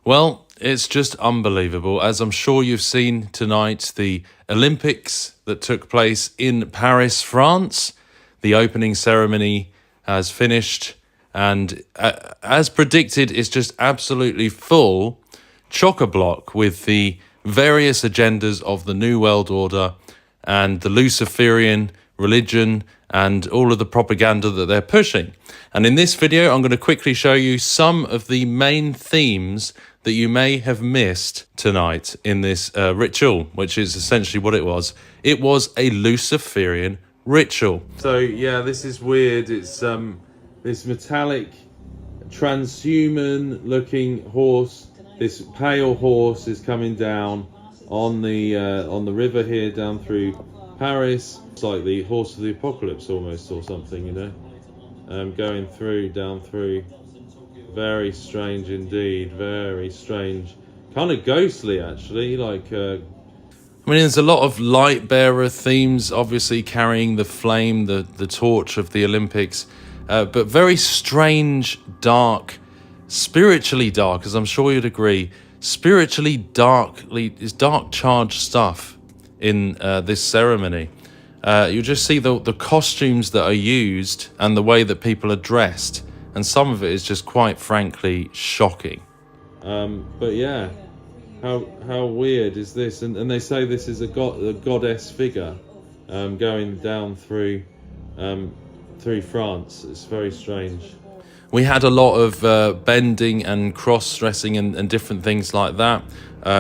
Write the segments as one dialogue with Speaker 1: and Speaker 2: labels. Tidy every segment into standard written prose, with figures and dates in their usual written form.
Speaker 1: Well, it's just unbelievable. As I'm sure you've seen tonight, the Olympics that took place in Paris, France, the opening ceremony has finished. And as predicted, it's just absolutely full, chock-a-block with the various agendas of the New World Order and the Luciferian religion and all of the propaganda that they're pushing. And in this video, I'm going to quickly show you some of the main themes that you may have missed tonight in this ritual, which is essentially what it was. It was a Luciferian ritual. So yeah, this is weird. It's this metallic transhuman looking horse. This pale horse is coming down on the river here down through Paris. It's like the horse of the apocalypse almost, or something, you know, going down through. Very strange indeed, very strange. Kind of ghostly, actually, like... I mean, there's a lot of light bearer themes, obviously carrying the flame, the torch of the Olympics, but very strange, dark, spiritually dark, as I'm sure you'd agree, spiritually dark charged stuff in this ceremony. You just see the costumes that are used and the way that people are dressed, and some of it is just quite frankly shocking. But yeah, how weird is this? And they say this is a goddess figure going down through France. It's very strange. We had a lot of bending and cross-dressing and different things like that.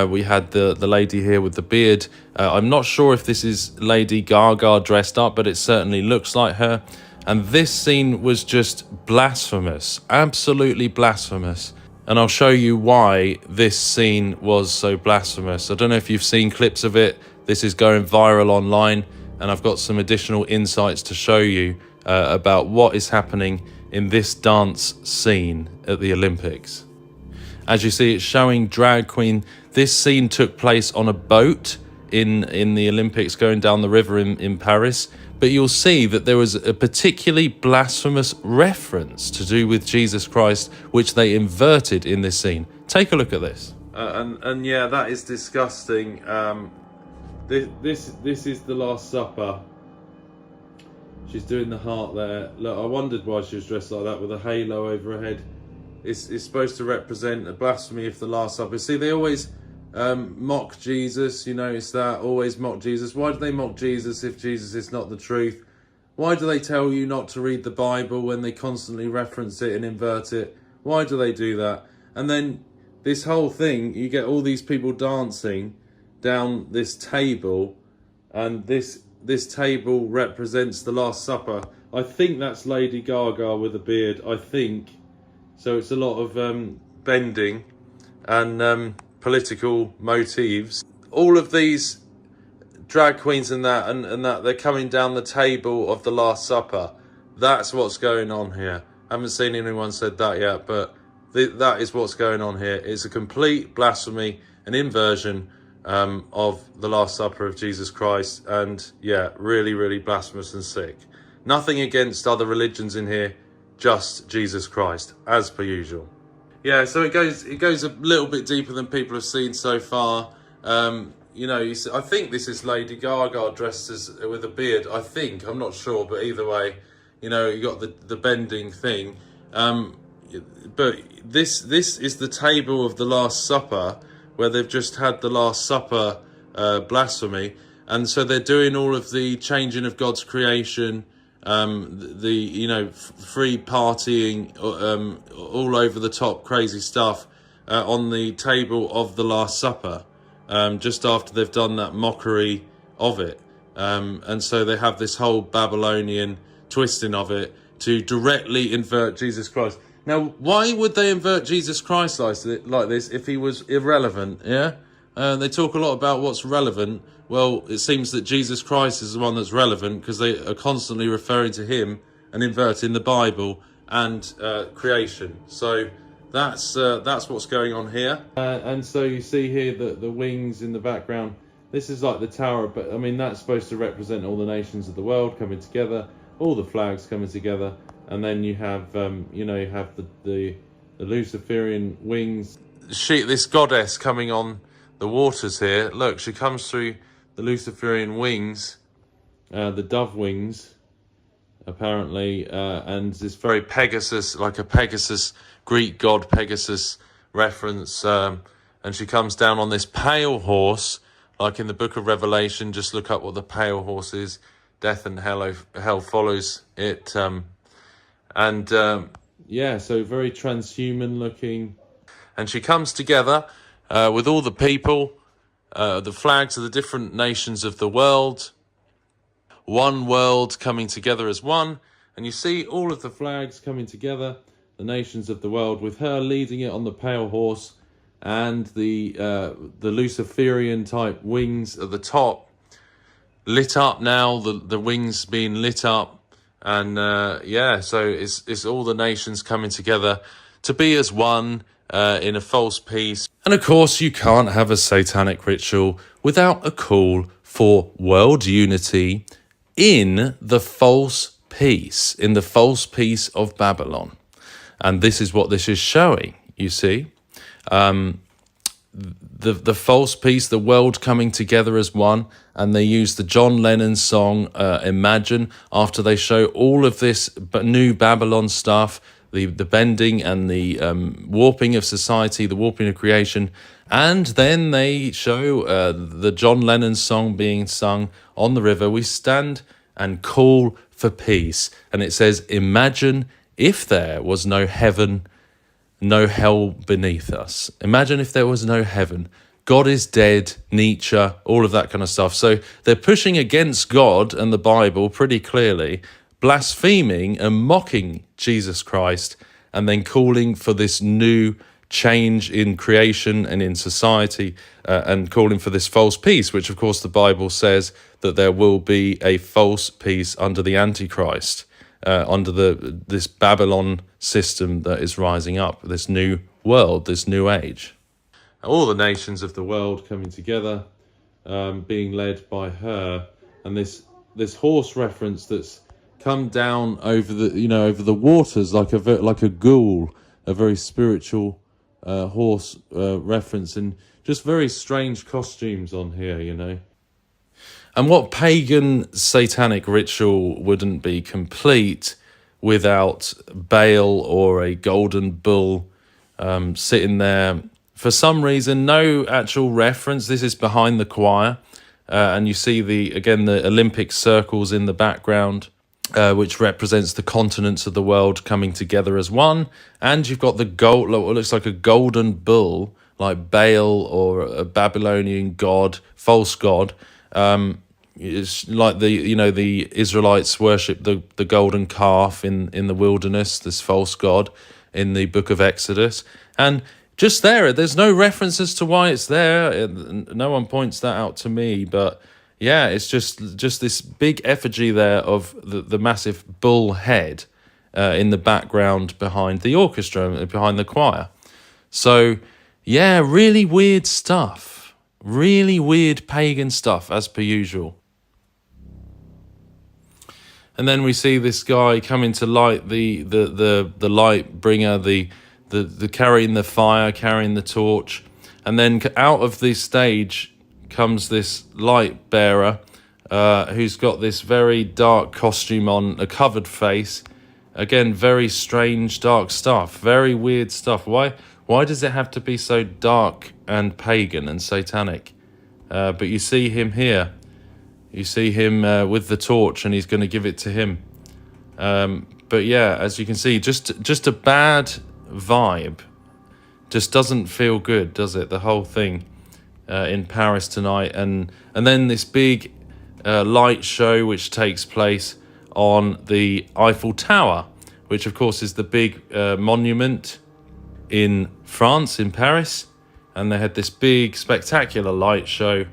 Speaker 1: We had the lady here with the beard. I'm not sure if this is Lady Gaga dressed up, but it certainly looks like her. And this scene was just blasphemous, absolutely blasphemous. And I'll show you why this scene was so blasphemous. I don't know if you've seen clips of it. This is going viral online, and I've got some additional insights to show you about what is happening in this dance scene at the Olympics. As you see, it's showing drag queen. This scene took place on a boat in the Olympics going down the river in Paris. But you'll see that there was a particularly blasphemous reference to do with Jesus Christ, which they inverted in this scene. Take a look at this. And yeah, that is disgusting. This is the Last Supper. She's doing the heart there. Look, I wondered why she was dressed like that with a halo over her head. It's supposed to represent a blasphemy of the Last Supper. See, they always mock Jesus, you notice that, always mock Jesus. Why do they mock Jesus if Jesus is not the truth? Why do they tell you not to read the Bible when they constantly reference it and invert it? Why do they do that? And then this whole thing, you get all these people dancing down this table, and this table represents the Last Supper. I think that's Lady Gaga with a beard, I think. So it's a lot of bending and political motifs. All of these drag queens and that they're coming down the table of the Last Supper. That's what's going on here. I haven't seen anyone said that yet, but that is what's going on here. It's a complete blasphemy, an inversion of the Last Supper of Jesus Christ, and yeah, really, really blasphemous and sick. Nothing against other religions in here, just Jesus Christ, as per usual. Yeah, so it goes a little bit deeper than people have seen so far. You know, I think this is Lady Gaga dressed with a beard. I think, I'm not sure, but either way, you know, you got the bending thing. But this is the table of the Last Supper, where they've just had the Last Supper blasphemy, and so they're doing all of the changing of God's creation. The you know, free partying, all over the top crazy stuff on the table of the Last Supper, just after they've done that mockery of it, and so they have this whole Babylonian twisting of it to directly invert Jesus Christ. Now, why would they invert Jesus Christ like this if he was irrelevant? Yeah, they talk a lot about what's relevant. Well, it seems that Jesus Christ is the one that's relevant, because they are constantly referring to him and inverting the Bible and creation. So that's what's going on here. And so you see here the wings in the background. This is like the tower, but I mean, that's supposed to represent all the nations of the world coming together, all the flags coming together, and then you have you know, you have the Luciferian wings. this goddess coming on the waters here. Look, she comes through the Luciferian wings, the dove wings, apparently, and this very Pegasus, like a Pegasus, Greek god Pegasus reference, and she comes down on this pale horse, like in the book of Revelation. Just look up what the pale horse is. Death and hell follows it, yeah, so very transhuman looking. And she comes together with all the people, the flags of the different nations of the world, one world coming together as one. And you see all of the flags coming together, the nations of the world, with her leading it on the pale horse, and the Luciferian type wings at the top, lit up now, the wings being lit up. And yeah, so it's all the nations coming together to be as one in a false peace. And of course, you can't have a satanic ritual without a call for world unity in the false peace, in the false peace of Babylon. And this is what this is showing, you see. The false peace, the world coming together as one. And they use the John Lennon song, Imagine, after they show all of this new Babylon stuff, the bending and the warping of society, the warping of creation. And then they show the John Lennon song being sung on the river. We stand and call for peace. And it says, imagine if there was no heaven, no hell beneath us. Imagine if there was no heaven. God is dead, Nietzsche, all of that kind of stuff. So they're pushing against God and the Bible pretty clearly, blaspheming and mocking Jesus Christ, and then calling for this new change in creation and in society, and calling for this false peace, which of course the Bible says that there will be a false peace under the Antichrist, under this Babylon system that is rising up, this new world, this new age. All the nations of the world coming together, being led by her, and this horse reference that's come down over the waters like a ghoul, a very spiritual horse reference, and just very strange costumes on here, you know. And what pagan satanic ritual wouldn't be complete without Baal or a golden bull sitting there? For some reason, no actual reference. This is behind the choir. And you see the Olympic circles in the background, which represents the continents of the world coming together as one. And you've got the what looks like a golden bull, like Baal or a Babylonian god, false god. It's like the Israelites worship the golden calf in the wilderness, this false god in the book of Exodus. And just there's no reference as to why it's there. No one points that out to me, but yeah, it's just this big effigy there of the massive bull head in the background behind the orchestra, behind the choir. So yeah, really weird stuff. Really weird pagan stuff, as per usual. And then we see this guy coming to light the light bringer, the carrying the fire, carrying the torch. And then out of the stage comes this light bearer who's got this very dark costume on, a covered face. Again, very strange, dark stuff, very weird stuff. Why does it have to be so dark and pagan and satanic? But you see him here. You see him with the torch, and he's going to give it to him. But yeah, as you can see, just a bad vibe. Just doesn't feel good, does it? The whole thing in Paris tonight, and then this big light show which takes place on the Eiffel Tower, which of course is the big monument in France, in Paris. And they had this big spectacular light show,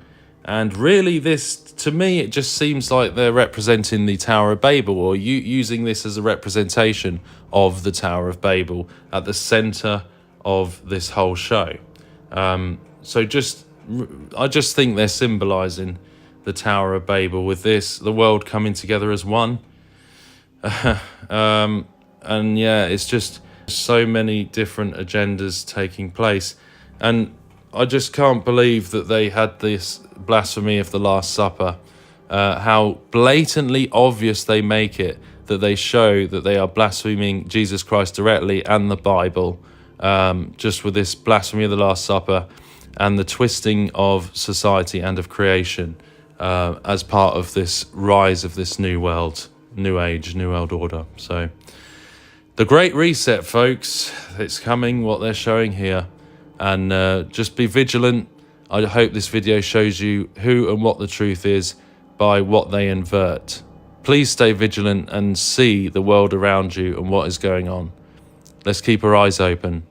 Speaker 1: and really this, to me, it just seems like they're representing the Tower of Babel, or using this as a representation of the Tower of Babel at the center of this whole show. So I just think they're symbolizing the Tower of Babel with this, the world coming together as one. And yeah, it's just so many different agendas taking place. And I just can't believe that they had this blasphemy of the Last Supper. How blatantly obvious they make it, that they show that they are blaspheming Jesus Christ directly and the Bible, just with this blasphemy of the Last Supper and the twisting of society and of creation as part of this rise of this new world, new age, new world order. So the Great Reset, folks, it's coming, what they're showing here. And just be vigilant. I hope this video shows you who and what the truth is by what they invert. Please stay vigilant and see the world around you and what is going on. Let's keep our eyes open.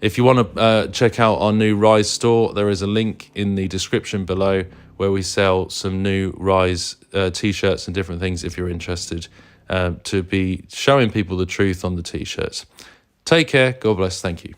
Speaker 1: If you want to check out our new Rise store, there is a link in the description below where we sell some new Rise t-shirts and different things if you're interested to be showing people the truth on the t-shirts. Take care. God bless. Thank you.